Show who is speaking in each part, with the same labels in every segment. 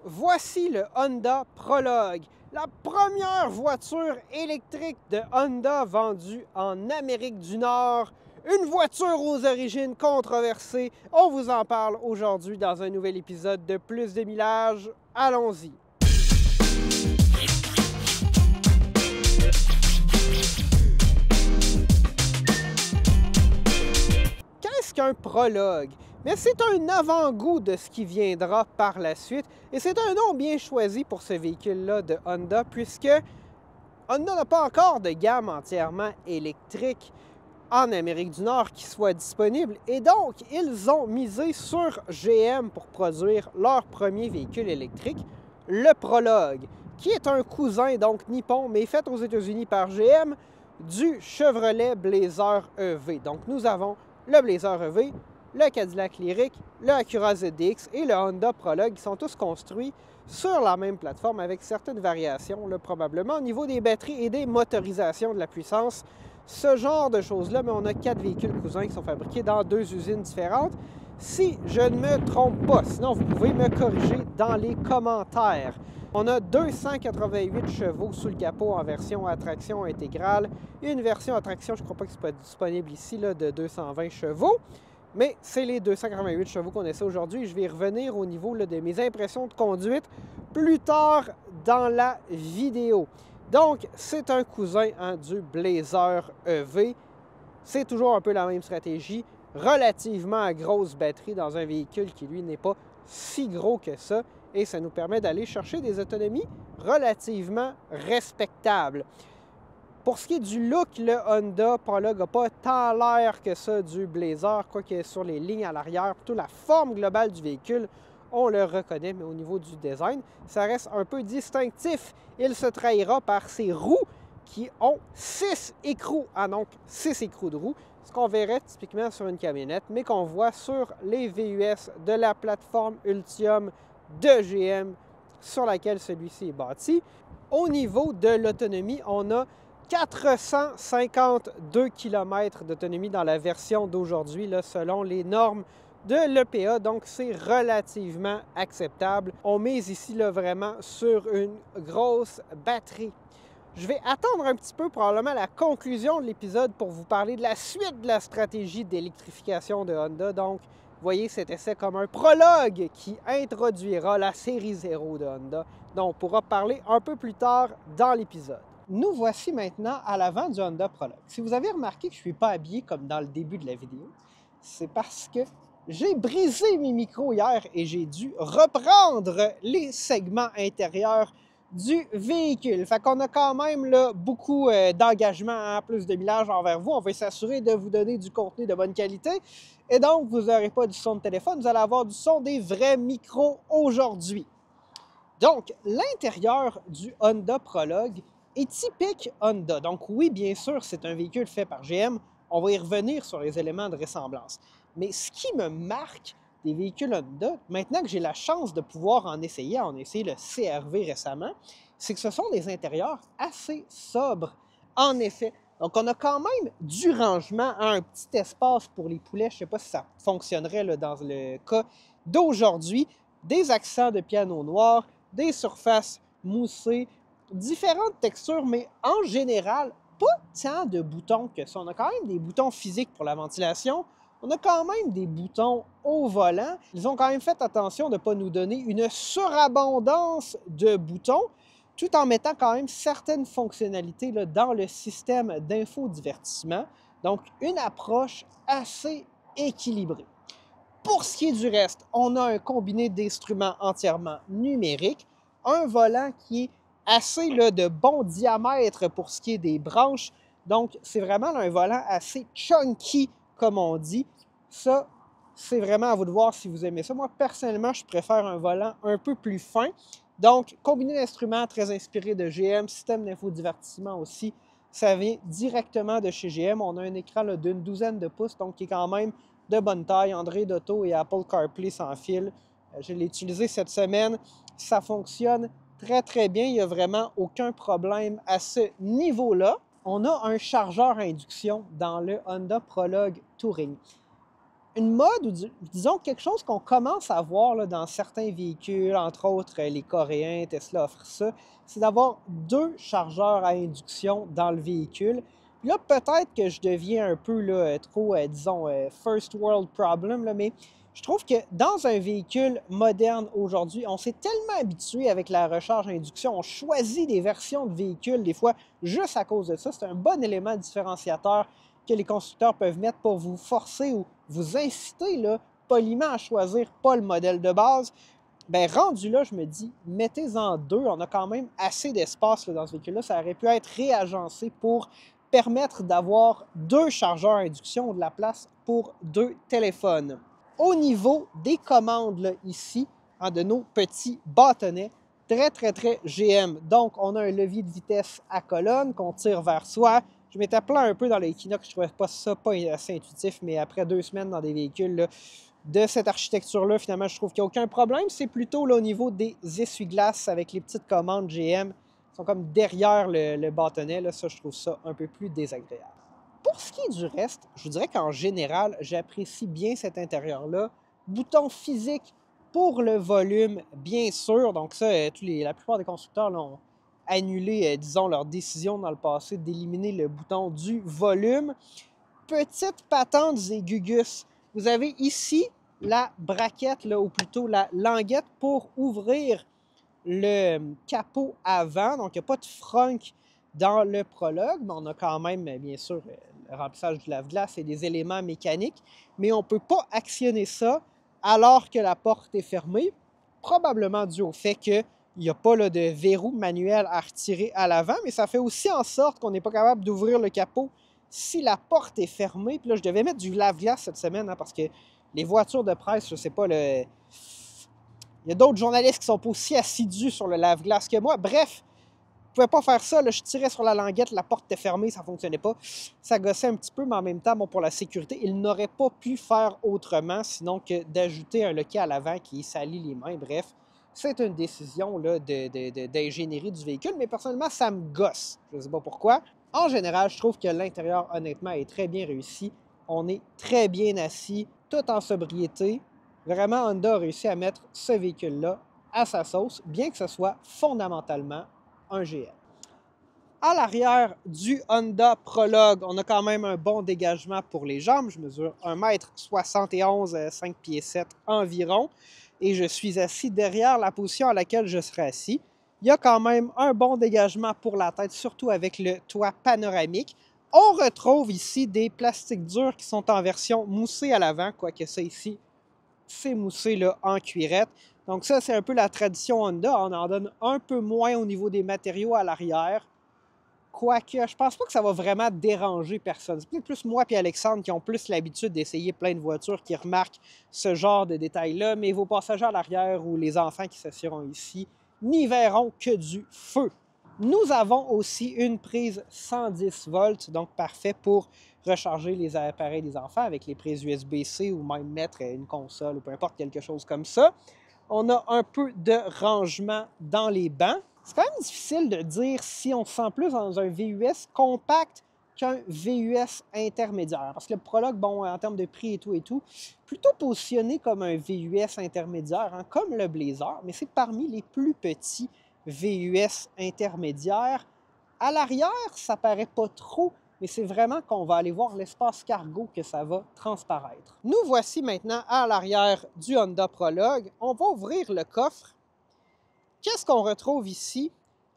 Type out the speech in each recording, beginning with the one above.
Speaker 1: Voici le Honda Prologue, la première voiture électrique de Honda vendue en Amérique du Nord. Une voiture aux origines controversées. On vous en parle aujourd'hui dans un nouvel épisode de Plus de millage. Allons-y. Qu'est-ce qu'un prologue? Mais c'est un avant-goût de ce qui viendra par la suite et c'est un nom bien choisi pour ce véhicule-là de Honda puisque Honda n'a pas encore de gamme entièrement électrique en Amérique du Nord qui soit disponible et donc ils ont misé sur GM pour produire leur premier véhicule électrique, le Prologue, qui est un cousin donc nippon mais fait aux États-Unis par GM du Chevrolet Blazer EV. Donc nous avons le Blazer EV, le Cadillac Lyriq, le Acura ZDX et le Honda Prologue qui sont tous construits sur la même plateforme avec certaines variations, là, probablement au niveau des batteries et des motorisations de la puissance. Ce genre de choses-là, mais on a 4 véhicules cousins qui sont fabriqués dans 2 usines différentes. Si je ne me trompe pas, sinon vous pouvez me corriger dans les commentaires. On a 288 chevaux sous le capot en version à traction intégrale. Une version à traction, je ne crois pas que ce soit disponible ici, là, de 220 chevaux. Mais c'est les 288 chevaux qu'on essaie aujourd'hui. Je vais y revenir au niveau là, de mes impressions de conduite plus tard dans la vidéo. Donc, c'est un cousin du Blazer EV. C'est toujours un peu la même stratégie. Relativement à grosse batterie dans un véhicule qui, lui, n'est pas si gros que ça. Et ça nous permet d'aller chercher des autonomies relativement respectables. Pour ce qui est du look, le Honda Prologue n'a pas tant l'air que ça du Blazer, quoique sur les lignes à l'arrière, plutôt la forme globale du véhicule, on le reconnaît, mais au niveau du design, ça reste un peu distinctif. Il se trahira par ses roues qui ont 6 écrous, donc 6 écrous de roues, ce qu'on verrait typiquement sur une camionnette, mais qu'on voit sur les VUS de la plateforme Ultium de GM sur laquelle celui-ci est bâti. Au niveau de l'autonomie, on a 452 km d'autonomie dans la version d'aujourd'hui, selon les normes de l'EPA, donc c'est relativement acceptable. On mise ici vraiment sur une grosse batterie. Je vais attendre un petit peu probablement la conclusion de l'épisode pour vous parler de la suite de la stratégie d'électrification de Honda. Donc, voyez cet essai comme un prologue qui introduira la série 0 de Honda, dont on pourra parler un peu plus tard dans l'épisode. Nous voici maintenant à l'avant du Honda Prologue. Si vous avez remarqué que je ne suis pas habillé comme dans le début de la vidéo, c'est parce que j'ai brisé mes micros hier et j'ai dû reprendre les segments intérieurs du véhicule. Fait qu'on a quand même là, beaucoup d'engagement en plus de millage envers vous. On va s'assurer de vous donner du contenu de bonne qualité. Et donc, vous n'aurez pas du son de téléphone, vous allez avoir du son des vrais micros aujourd'hui. Donc, l'intérieur du Honda Prologue est typique Honda. Donc oui, bien sûr, c'est un véhicule fait par GM. On va y revenir sur les éléments de ressemblance. Mais ce qui me marque des véhicules Honda, maintenant que j'ai la chance de pouvoir en essayer, on a essayé le CR-V récemment, c'est que ce sont des intérieurs assez sobres, en effet. Donc on a quand même du rangement, un petit espace pour les poulets. Je ne sais pas si ça fonctionnerait là, dans le cas d'aujourd'hui. Des accents de piano noir, des surfaces moussées, différentes textures, mais en général, pas tant de boutons que ça. On a quand même des boutons physiques pour la ventilation. On a quand même des boutons au volant. Ils ont quand même fait attention de ne pas nous donner une surabondance de boutons, tout en mettant quand même certaines fonctionnalités là, dans le système d'infodivertissement. Donc, une approche assez équilibrée. Pour ce qui est du reste, on a un combiné d'instruments entièrement numériques, un volant qui est assez là, de bon diamètre pour ce qui est des branches. Donc, c'est vraiment là, un volant assez chunky, comme on dit. Ça, c'est vraiment à vous de voir si vous aimez ça. Moi, personnellement, je préfère un volant un peu plus fin. Donc, combiné d'instruments très inspiré de GM, système d'infodivertissement aussi. Ça vient directement de chez GM. On a un écran d'une douzaine de pouces, donc qui est quand même de bonne taille, Android Auto et Apple CarPlay sans fil. Je l'ai utilisé cette semaine. Ça fonctionne très, très bien. Il n'y a vraiment aucun problème à ce niveau-là. On a un chargeur à induction dans le Honda Prologue Touring. une mode, ou disons quelque chose qu'on commence à voir là, dans certains véhicules, entre autres les Coréens, Tesla offre ça, c'est d'avoir 2 chargeurs à induction dans le véhicule. Là, peut-être que je deviens un peu là, trop, disons, first world problem, là, mais je trouve que dans un véhicule moderne aujourd'hui, on s'est tellement habitué avec la recharge à induction, on choisit des versions de véhicules des fois juste à cause de ça. C'est un bon élément différenciateur que les constructeurs peuvent mettre pour vous forcer ou vous inciter là, poliment à choisir pas le modèle de base. Bien, rendu là, je me dis, mettez-en 2. On a quand même assez d'espace dans ce véhicule-là. Ça aurait pu être réagencé pour permettre d'avoir 2 chargeurs à induction ou de la place pour 2 téléphones. Au niveau des commandes, là, ici, de nos petits bâtonnets, très, très, très GM. Donc, on a un levier de vitesse à colonne qu'on tire vers soi. Je m'étais plaint un peu dans l'Equinox, je trouvais pas ça pas assez intuitif, mais après 2 semaines dans des véhicules là, de cette architecture-là, finalement, je trouve qu'il n'y a aucun problème. C'est plutôt là, au niveau des essuie-glaces avec les petites commandes GM qui sont comme derrière le bâtonnet. Là, ça, je trouve ça un peu plus désagréable. Pour ce qui est du reste, je vous dirais qu'en général, j'apprécie bien cet intérieur-là. Bouton physique pour le volume, bien sûr. Donc ça, la plupart des constructeurs là, ont annulé, disons, leur décision dans le passé d'éliminer le bouton du volume. Petite patente des Gugus. Vous avez ici la braquette, là, ou plutôt la languette pour ouvrir le capot avant. Donc, il n'y a pas de frunk dans le prologue, mais on a quand même, bien sûr, le remplissage du lave-glace et des éléments mécaniques. Mais on ne peut pas actionner ça alors que la porte est fermée, probablement dû au fait qu'il n'y a pas là, de verrou manuel à retirer à l'avant, mais ça fait aussi en sorte qu'on n'est pas capable d'ouvrir le capot si la porte est fermée. Puis là, je devais mettre du lave-glace cette semaine, parce que les voitures de presse, je ne sais pas, il y a d'autres journalistes qui sont pas aussi assidus sur le lave-glace que moi. Bref, je pouvais pas faire ça. Là, je tirais sur la languette, la porte était fermée, ça ne fonctionnait pas. Ça gossait un petit peu, mais en même temps, bon, pour la sécurité, il n'aurait pas pu faire autrement sinon que d'ajouter un loquet à l'avant qui salit les mains. Bref, c'est une décision là, d'ingénierie du véhicule, mais personnellement, ça me gosse. Je ne sais pas pourquoi. En général, je trouve que l'intérieur, honnêtement, est très bien réussi. On est très bien assis, tout en sobriété. Vraiment, Honda a réussi à mettre ce véhicule-là à sa sauce, bien que ce soit fondamentalement un GM. À l'arrière du Honda Prologue, on a quand même un bon dégagement pour les jambes. Je mesure 1,71 m, 5 pieds 7 environ, et je suis assis derrière la position à laquelle je serai assis. Il y a quand même un bon dégagement pour la tête, surtout avec le toit panoramique. On retrouve ici des plastiques durs qui sont en version moussée à l'avant, quoique ça ici, c'est moussé là, en cuirette. Donc ça, c'est un peu la tradition Honda. On en donne un peu moins au niveau des matériaux à l'arrière. Quoique, je pense pas que ça va vraiment déranger personne. C'est peut-être plus moi et Alexandre qui ont plus l'habitude d'essayer plein de voitures qui remarquent ce genre de détails-là, mais vos passagers à l'arrière ou les enfants qui s'assieront ici n'y verront que du feu. Nous avons aussi une prise 110 volts, donc parfait pour recharger les appareils des enfants avec les prises USB-C ou même mettre une console ou peu importe quelque chose comme ça. On a un peu de rangement dans les bancs. C'est quand même difficile de dire si on se sent plus dans un VUS compact qu'un VUS intermédiaire. Parce que le Prologue, bon, en termes de prix et tout, plutôt positionné comme un VUS intermédiaire, hein, comme le Blazer, mais c'est parmi les plus petits VUS intermédiaires. À l'arrière, ça paraît pas trop, mais c'est vraiment qu'on va aller voir l'espace cargo que ça va transparaître. Nous voici maintenant à l'arrière du Honda Prologue. On va ouvrir le coffre. Qu'est-ce qu'on retrouve ici?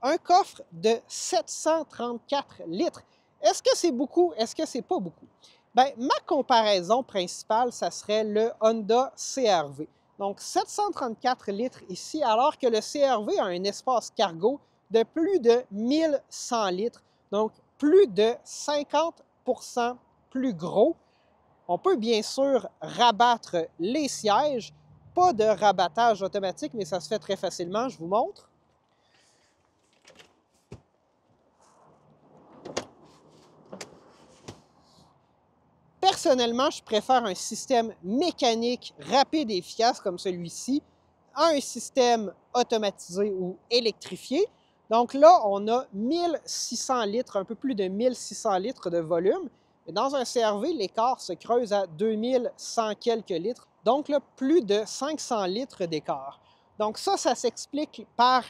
Speaker 1: Un coffre de 734 litres. Est-ce que c'est beaucoup? Est-ce que c'est pas beaucoup? Bien, ma comparaison principale, ça serait le Honda CR-V. Donc, 734 litres ici, alors que le CR-V a un espace cargo de plus de 1100 litres. Donc, plus de 50% plus gros. On peut bien sûr rabattre les sièges. Pas de rabattage automatique, mais ça se fait très facilement. Je vous montre. Personnellement, je préfère un système mécanique rapide et efficace comme celui-ci à un système automatisé ou électrifié. Donc là, on a 1600 litres, un peu plus de 1600 litres de volume. Et dans un CR-V, l'écart se creuse à 2100 quelques litres, donc là, plus de 500 litres d'écart. Donc ça s'explique par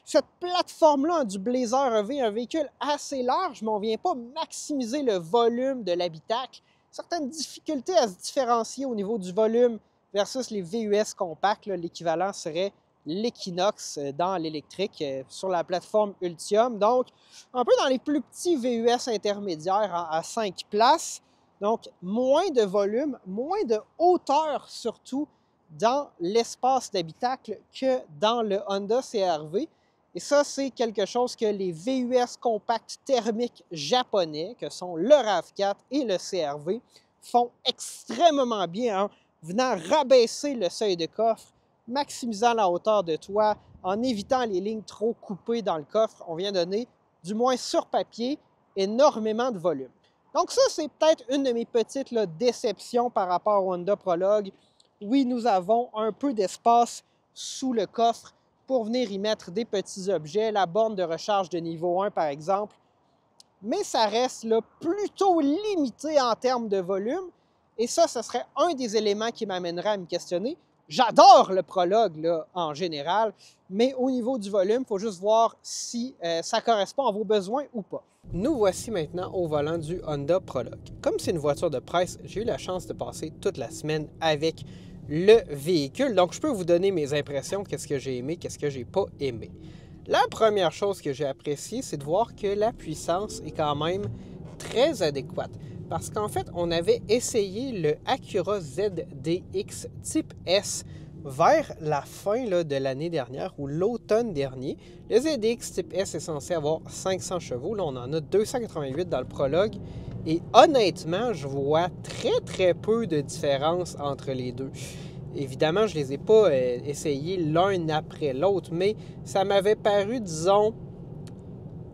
Speaker 1: cette plateforme-là du Blazer EV, un véhicule assez large, mais on ne vient pas maximiser le volume de l'habitacle. Certaines difficultés à se différencier au niveau du volume versus les VUS compacts. L'équivalent serait l'Equinox dans l'électrique sur la plateforme Ultium. Donc, un peu dans les plus petits VUS intermédiaires à 5 places. Donc, moins de volume, moins de hauteur surtout dans l'espace d'habitacle que dans le Honda CR-V. Et ça, c'est quelque chose que les VUS compacts thermiques japonais, que sont le RAV4 et le CR-V, font extrêmement bien en venant rabaisser le seuil de coffre, maximisant la hauteur de toit, en évitant les lignes trop coupées dans le coffre. On vient donner, du moins sur papier, énormément de volume. Donc ça, c'est peut-être une de mes petites déceptions par rapport au Honda Prologue. Oui, nous avons un peu d'espace sous le coffre pour venir y mettre des petits objets, la borne de recharge de niveau 1 par exemple, mais ça reste là, plutôt limité en termes de volume, et ça, ce serait un des éléments qui m'amènerait à me questionner. J'adore le Prologue là, en général, mais au niveau du volume, il faut juste voir si ça correspond à vos besoins ou pas. Nous voici maintenant au volant du Honda Prologue. Comme c'est une voiture de presse, j'ai eu la chance de passer toute la semaine avec le véhicule. Donc, je peux vous donner mes impressions, qu'est-ce que j'ai aimé, qu'est-ce que j'ai pas aimé. La première chose que j'ai appréciée, c'est de voir que la puissance est quand même très adéquate. Parce qu'en fait, on avait essayé le Acura ZDX Type S vers la fin de l'année dernière ou l'automne dernier. Le ZDX Type S est censé avoir 500 chevaux. Là, on en a 288 dans le Prologue. Et honnêtement, je vois très peu de différence entre les deux. Évidemment, je ne les ai pas essayés l'un après l'autre, mais ça m'avait paru, disons,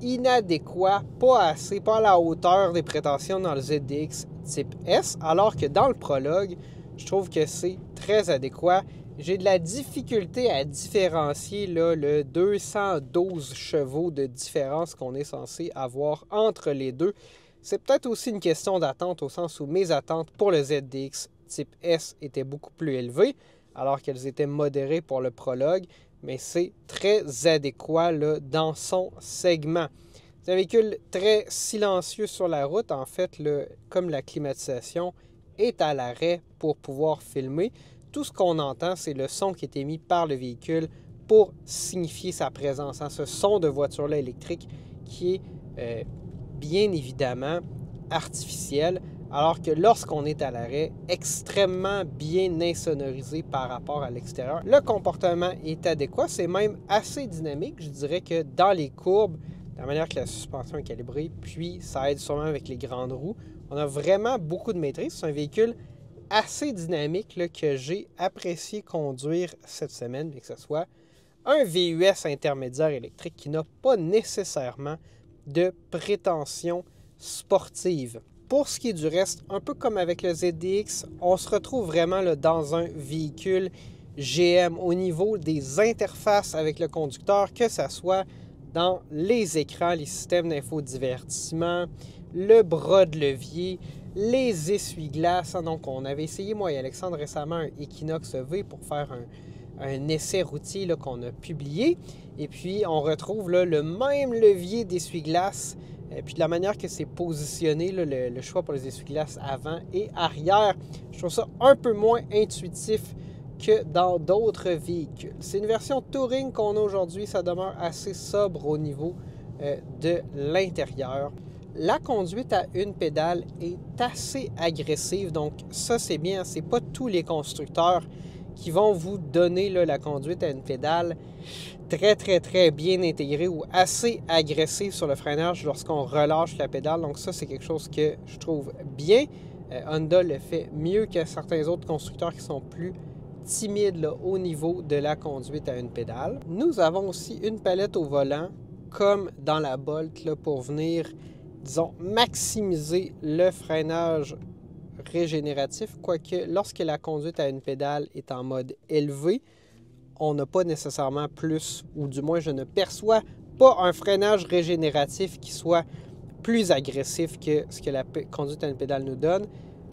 Speaker 1: inadéquat, pas assez, pas à la hauteur des prétentions dans le ZDX Type S, alors que dans le Prologue, je trouve que c'est très adéquat. J'ai de la difficulté à différencier là, le 212 chevaux de différence qu'on est censé avoir entre les deux. C'est peut-être aussi une question d'attente au sens où mes attentes pour le ZDX Type S étaient beaucoup plus élevées, alors qu'elles étaient modérées pour le Prologue, mais c'est très adéquat là, dans son segment. C'est un véhicule très silencieux sur la route. En fait, là, comme la climatisation est à l'arrêt pour pouvoir filmer, tout ce qu'on entend, c'est le son qui est émis par le véhicule pour signifier sa présence. Ce son de voiture-là électrique qui est bien évidemment artificiel, alors que lorsqu'on est à l'arrêt, extrêmement bien insonorisé par rapport à l'extérieur. Le comportement est adéquat, c'est même assez dynamique. Je dirais que dans les courbes, de la manière que la suspension est calibrée, puis ça aide sûrement avec les grandes roues, on a vraiment beaucoup de maîtrise. C'est un véhicule assez dynamique là, que j'ai apprécié conduire cette semaine, et que ce soit un VUS intermédiaire électrique qui n'a pas nécessairement de prétention sportive. Pour ce qui est du reste, un peu comme avec le ZDX, on se retrouve vraiment là, dans un véhicule GM au niveau des interfaces avec le conducteur, que ce soit dans les écrans, les systèmes d'infodivertissement, le bras de levier, les essuie-glaces. Donc, on avait essayé, moi et Alexandre, récemment un Equinox EV pour faire un essai routier là, qu'on a publié. Et puis, on retrouve là, le même levier d'essuie-glace. Puis de la manière que c'est positionné, là, le choix pour les essuie-glaces avant et arrière, je trouve ça un peu moins intuitif que dans d'autres véhicules. C'est une version Touring qu'on a aujourd'hui, ça demeure assez sobre au niveau de l'intérieur. La conduite à une pédale est assez agressive, donc ça c'est bien, c'est pas tous les constructeurs qui vont vous donner là, la conduite à une pédale très bien intégrée ou assez agressive sur le freinage lorsqu'on relâche la pédale. Donc ça, c'est quelque chose que je trouve bien. Honda le fait mieux que certains autres constructeurs qui sont plus timides là, au niveau de la conduite à une pédale. Nous avons aussi une palette au volant, comme dans la Bolt, là, pour venir, disons, maximiser le freinage régénératif, quoique lorsque la conduite à une pédale est en mode élevé, on n'a pas nécessairement plus, ou du moins je ne perçois pas un freinage régénératif qui soit plus agressif que ce que la conduite à une pédale nous donne.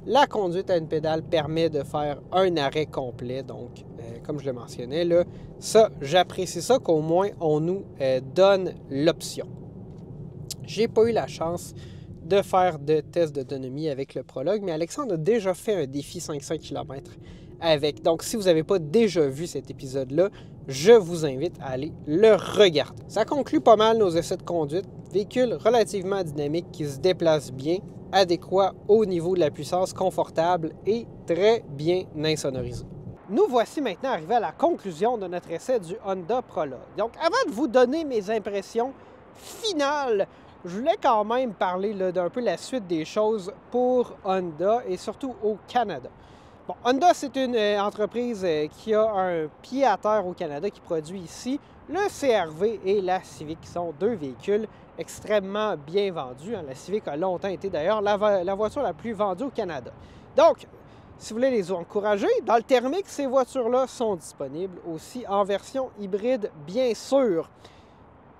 Speaker 1: La conduite à une pédale permet de faire un arrêt complet. Donc, comme je le mentionnais, là, ça, j'apprécie ça qu'au moins on nous donne l'option. J'ai pas eu la chance de faire de test d'autonomie avec le Prologue, mais Alexandre a déjà fait un défi 500 km avec. Donc, si vous n'avez pas déjà vu cet épisode-là, je vous invite à aller le regarder. Ça conclut pas mal nos essais de conduite. Véhicule relativement dynamique qui se déplace bien, adéquat au niveau de la puissance, confortable et très bien insonorisé. Nous voici maintenant arrivés à la conclusion de notre essai du Honda Prologue. Donc, avant de vous donner mes impressions finales, je voulais quand même parler d'un peu la suite des choses pour Honda et surtout au Canada. Bon, Honda, c'est une entreprise qui a un pied à terre au Canada qui produit ici le CR-V et la Civic, qui sont deux véhicules extrêmement bien vendus. La Civic a longtemps été d'ailleurs la voiture la plus vendue au Canada. Donc, si vous voulez les encourager, dans le thermique, ces voitures-là sont disponibles aussi en version hybride, bien sûr.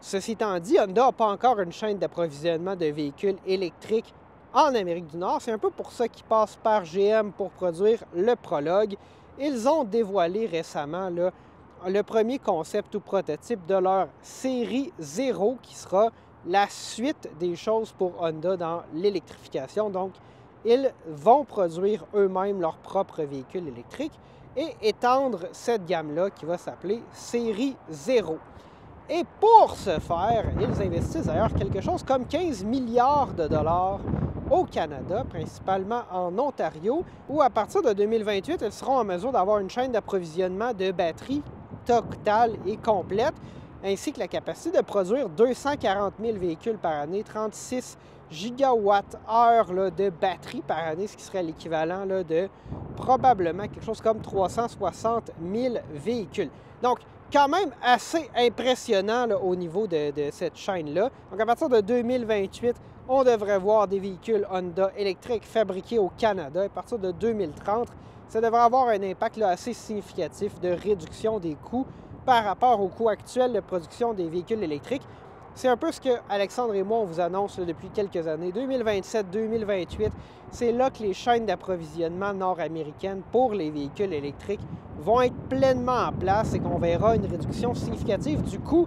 Speaker 1: Ceci étant dit, Honda n'a pas encore une chaîne d'approvisionnement de véhicules électriques en Amérique du Nord. C'est un peu pour ça qu'ils passent par GM pour produire le Prologue. Ils ont dévoilé récemment le premier concept ou prototype de leur série 0 qui sera la suite des choses pour Honda dans l'électrification. Donc, ils vont produire eux-mêmes leur propre véhicule électrique et étendre cette gamme-là qui va s'appeler série 0. Et pour ce faire, ils investissent d'ailleurs quelque chose comme 15 milliards de dollars au Canada, principalement en Ontario, où à partir de 2028, ils seront en mesure d'avoir une chaîne d'approvisionnement de batteries totale et complète, ainsi que la capacité de produire 240 000 véhicules par année, 36 gigawattheures de batterie par année, ce qui serait l'équivalent de probablement quelque chose comme 360 000 véhicules. Donc, quand même assez impressionnant au niveau de cette chaîne-là. Donc, à partir de 2028, on devrait voir des véhicules Honda électriques fabriqués au Canada. À partir de 2030, ça devrait avoir un impact assez significatif de réduction des coûts par rapport au coût actuel de production des véhicules électriques. C'est un peu ce que Alexandre et moi, on vous annonce depuis quelques années. 2027-2028, c'est là que les chaînes d'approvisionnement nord-américaines pour les véhicules électriques vont être pleinement en place et qu'on verra une réduction significative du coût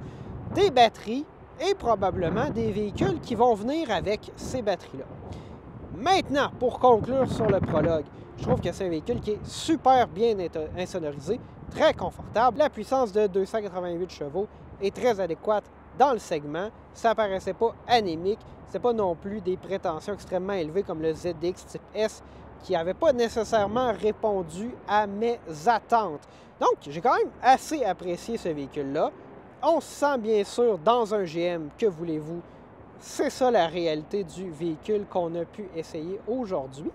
Speaker 1: des batteries et probablement des véhicules qui vont venir avec ces batteries-là. Maintenant, pour conclure sur le Prologue, je trouve que c'est un véhicule qui est super bien insonorisé, très confortable. La puissance de 288 chevaux est très adéquate dans le segment. Ça ne paraissait pas anémique. Ce n'est pas non plus des prétentions extrêmement élevées comme le ZX Type S qui n'avait pas nécessairement répondu à mes attentes. Donc, j'ai quand même assez apprécié ce véhicule-là. On se sent bien sûr dans un GM, que voulez-vous? C'est ça la réalité du véhicule qu'on a pu essayer aujourd'hui.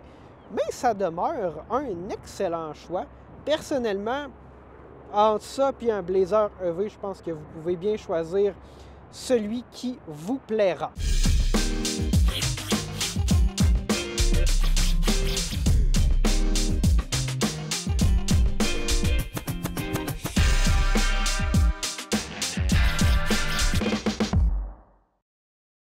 Speaker 1: Mais ça demeure un excellent choix. Personnellement, entre ça et un Blazer EV, je pense que vous pouvez bien choisir celui qui vous plaira.